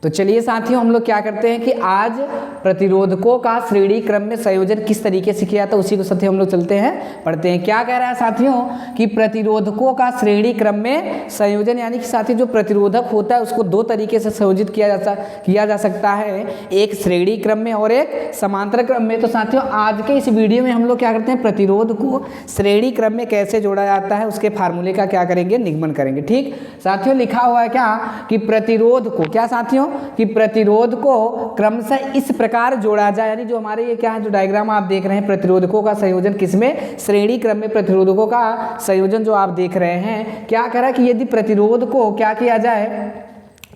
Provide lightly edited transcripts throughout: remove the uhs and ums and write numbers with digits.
तो चलिए साथियों, हम लोग क्या करते हैं कि आज प्रतिरोधकों का श्रेणी क्रम में संयोजन किस तरीके से किया था उसी को साथियों हम लोग चलते हैं पढ़ते हैं। क्या कह रहा है साथियों कि प्रतिरोधकों का श्रेणी क्रम में संयोजन, यानी कि साथियों जो प्रतिरोधक होता है उसको दो तरीके से संयोजित किया जा सकता है, एक श्रेणी क्रम में और एक समांतर क्रम में। तो साथियों आज के इस वीडियो में हम लोग क्या करते हैं, प्रतिरोध को श्रेणी क्रम में कैसे जोड़ा जाता है उसके फार्मूले का क्या करेंगे, निगमन करेंगे। ठीक साथियों, लिखा हुआ है क्या कि प्रतिरोध को, क्या साथियों कि प्रतिरोध को क्रमशः इस प्रकार जोड़ा जाए, यानी जो हमारे ये क्या है, जो डायग्राम आप देख रहे हैं प्रतिरोधकों का संयोजन किसमें, श्रेणी क्रम में प्रतिरोधकों का संयोजन जो आप देख रहे हैं, क्या करा कि यदि प्रतिरोध को क्या किया जाए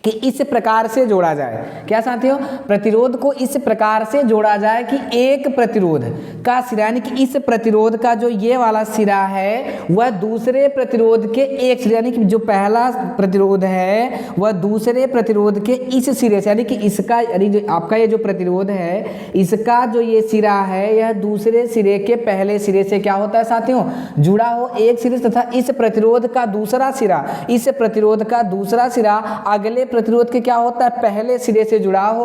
कि इस प्रकार से जोड़ा जाए। क्या साथियों, प्रतिरोध को इस प्रकार से जोड़ा जाए कि एक प्रतिरोध का सिरा, यानी कि इस प्रतिरोध का जो ये वाला सिरा है वह दूसरे प्रतिरोध के एक सिरे, यानी कि जो पहला प्रतिरोध है वह दूसरे प्रतिरोध के इस सिरे से, यानी कि इसका, यानी जो आपका ये जो प्रतिरोध है इसका जो ये सिरा है यह दूसरे सिरे के पहले सिरे से क्या होता है साथियों, जुड़ा हो एक सिरे से, तथा इस प्रतिरोध का दूसरा सिरा, इस प्रतिरोध का दूसरा सिरा अगले प्रतिरोध के क्या होता है, पहले सिरे से जुड़ा हो।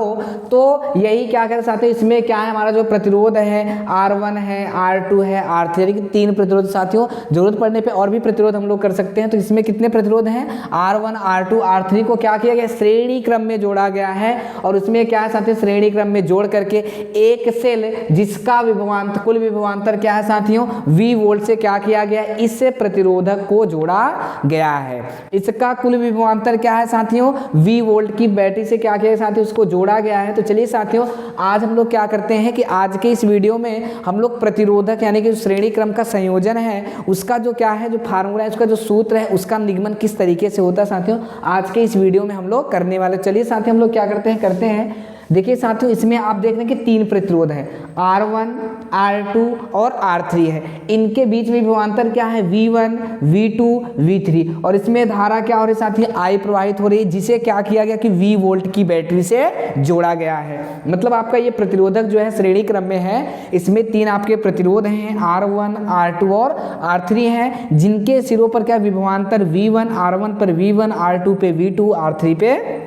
तो यही क्या करें साथियों, इसमें क्या है, हमारा जो प्रतिरोध है R1 है, R2 है, R3, यानी कि तीन प्रतिरोध साथियों। जरूरत पड़ने पे और भी प्रतिरोध हम लोग कर सकते हैं। तो इसमें कितने प्रतिरोध हैं, R1 R2 R3 को क्या किया गया, श्रेणी क्रम में जोड़ा गया है। और उसमें क्या है साथियों, श्रेणी क्रम में जोड़ करके एक सेल जिसका विभवांतर, कुल विभवांतर क्या है साथियों, V वोल्ट से क्या किया गया, इससे प्रतिरोधक को जोड़ा गया है। इसका कुल विभवांतर क्या है साथियों, V वोल्ट की बैटरी से क्या किया साथियों, उसको जोड़ा गया है। तो चलिए साथियों आज हम लोग क्या करते हैं कि आज के इस वीडियो में हम लोग प्रतिरोधक यानी कि श्रेणी क्रम का संयोजन है उसका जो क्या है, जो फार्मूला है, उसका जो सूत्र है, उसका निगमन किस तरीके से होता है साथियों, आज के इस वीडियो में हम लोग करने वाले। चलिए साथियों हम लोग क्या करते हैं, देखिए साथियों इसमें आप देख रहे हैं कि तीन प्रतिरोध है, R1 R2 और R3 है। इनके बीच में विभवांतर क्या है, V1 V2 V3, और इसमें धारा क्या हो रही है साथियों, I प्रवाहित हो रही है, जिसे क्या किया गया कि V वोल्ट की बैटरी से जोड़ा गया है। मतलब आपका ये प्रतिरोधक जो है श्रेणी क्रम में है, इसमें तीन आपके प्रतिरोध हैं, R1 R2 और R3 हैं, जिनके सिरों पर क्या विभवांतर V1, R1 पर V1, R2 पे V2, R3 पे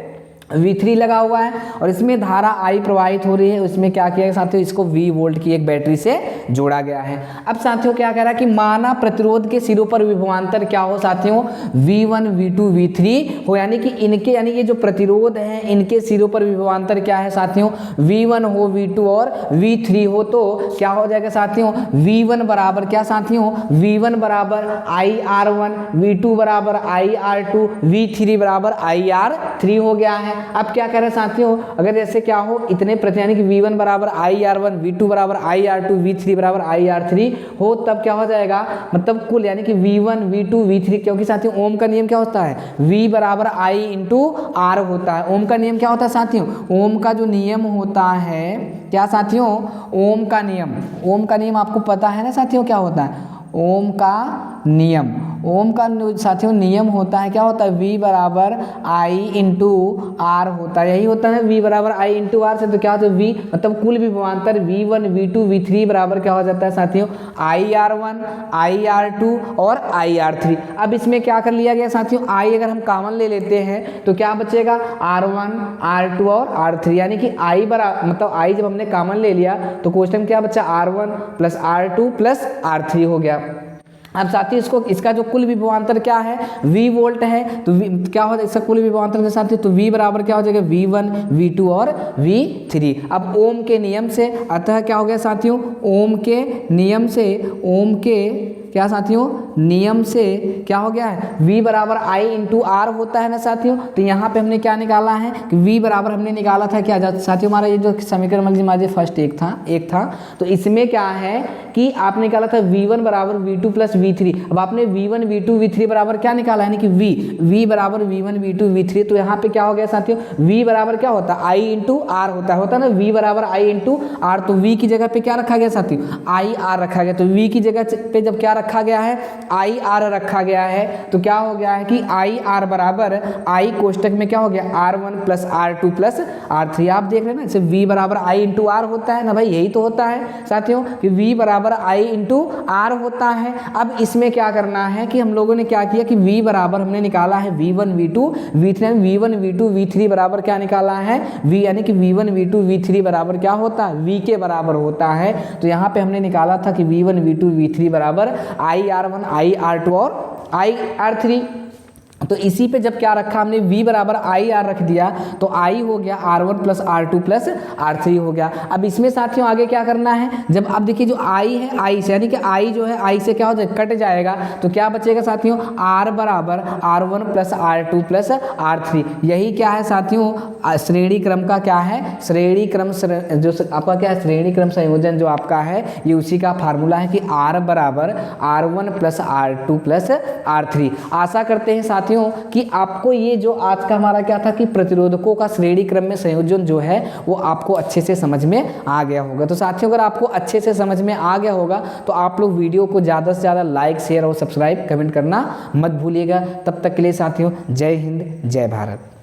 V3 लगा हुआ है, और इसमें धारा I प्रवाहित हो रही है। उसमें क्या किया साथियों, इसको V वोल्ट की एक बैटरी से जोड़ा गया है। अब साथियों क्या कह रहा है कि माना प्रतिरोध के सिरों पर विभवांतर क्या हो साथियों, V1 V2 V3 हो, यानी कि इनके, यानी ये जो प्रतिरोध हैं इनके सिरों पर विभवांतर क्या है साथियों, V1 हो, V2 और V3 हो। तो क्या हो जाएगा साथियों, V1 बराबर क्या साथियों, V1 बराबर IR1, V2 बराबर IR2, V3 बराबर IR3 हो गया है। अब क्या करें साथियों, अगर जैसे क्या हो इतने प्रति, यानी कि V1 बराबर IR1, V2 बराबर IR2, V3 बराबर IR3 हो, तब क्या हो जाएगा, मतलब कुल, यानी कि V1 V2 V3, क्योंकि साथियों ओम का नियम क्या होता है, V बराबर I इंटू R होता है। ओम का नियम क्या होता है साथियों, ओम का जो नियम होता है, क्या साथियों, ओम का नियम आपको पता है ना साथियों, क्या होता है ओम का नियम, ओम का साथियों नियम होता है, क्या होता है, V बराबर I इंटू R होता है। यही होता है V बराबर I इंटू R से, तो क्या होता है V, मतलब कुल विभवांतर V1 V2 V3 बराबर क्या हो जाता है साथियों, IR1 IR2 और IR3। अब इसमें क्या कर लिया गया साथियों, I अगर हम कॉमन ले लेते हैं तो क्या बचेगा, R1 R2 और R3, यानी कि I बराबर, मतलब I जब हमने कॉमन ले लिया तो क्वेश्चन क्या बचा, R1 plus R2 plus R3 हो गया। अब साथियों इसको, इसका जो कुल विभवांतर क्या है, V वोल्ट है, तो क्या हो जाएगा इसका कुल विभवांतर के साथ, तो V बराबर क्या हो जाएगा, V1 V2 और V3। अब ओम के नियम से, अतः क्या हो गया साथियों, ओम के नियम से, ओम के क्या साथियों, नियम से क्या हो गया है, V बराबर I इंटू R होता है ना साथियों। तो यहाँ पे हमने क्या निकाला है कि V बराबर हमने निकाला था क्या साथियों, हमारा ये जो समीकरण मान लीजिए फर्स्ट एक था, तो इसमें क्या है कि आपने निकाला था V1 बराबर V2 प्लस V3। अब आपने V1 V2 V3 बराबर क्या निकाला है, यानी कि V बराबर V1 V2 V3। तो यहाँ पे क्या हो गया साथियों, V बराबर क्या होता है, I इंटू R होता है ना, V बराबर I इंटू R। तो V की जगह पे क्या रखा गया साथियों, IR रखा गया। तो V की जगह पे जब क्या रखा गया है, आई आर रखा गया है, तो क्या हो गया है कि आई आर बराबर आई कोष्टक में क्या हो गया R1 plus R2 plus R3। आप देख रहे हैं ना, इसे V बराबर आई इंटू आर होता है ना भाई, यही तो होता है साथियों कि V बराबर आई इंटू आर होता है। अब इसमें क्या करना है कि हम लोगों ने क्या किया कि V बराबर हमने निकाला है V1 V2 V3, V1 V2 V3 बराबर क्या निकाला है V, यानी कि V1 V2 V3 बराबर क्या होता है V के बराबर होता है। तो यहाँ पे हमने निकाला था कि V1 V2 V3 बराबर IR1 IR2 और IR3। तो इसी पे जब क्या रखा हमने V बराबर आई आर रख दिया, तो I हो गया R1 plus R2 plus R3 हो गया। अब इसमें साथियों आगे क्या करना है, जब अब देखिए जो I है I से, यानी कि I जो है I से क्या हो जाएगा कट जाएगा, तो क्या बचेगा साथियों R बराबर R1 plus R2 plus R3। यही क्या है साथियों श्रेणी क्रम का क्या है, श्रेणी क्रम जो आपका क्या है श्रेणी क्रम संयोजन जो आपका है, ये उसी का फार्मूला है कि R बराबर R1 plus R2 plus R3। आशा करते हैं साथियों कि आपको ये जो आज का हमारा क्या था कि प्रतिरोधकों का श्रेणी क्रम में संयोजन जो है वो आपको अच्छे से समझ में आ गया होगा। तो साथियों अगर आपको अच्छे से समझ में आ गया होगा तो आप लोग वीडियो को ज़्यादा से ज़्यादा लाइक शेयर और सब्सक्राइब कमेंट करना मत भूलिएगा। तब तक के लिए साथियों जय हिंद जय भारत।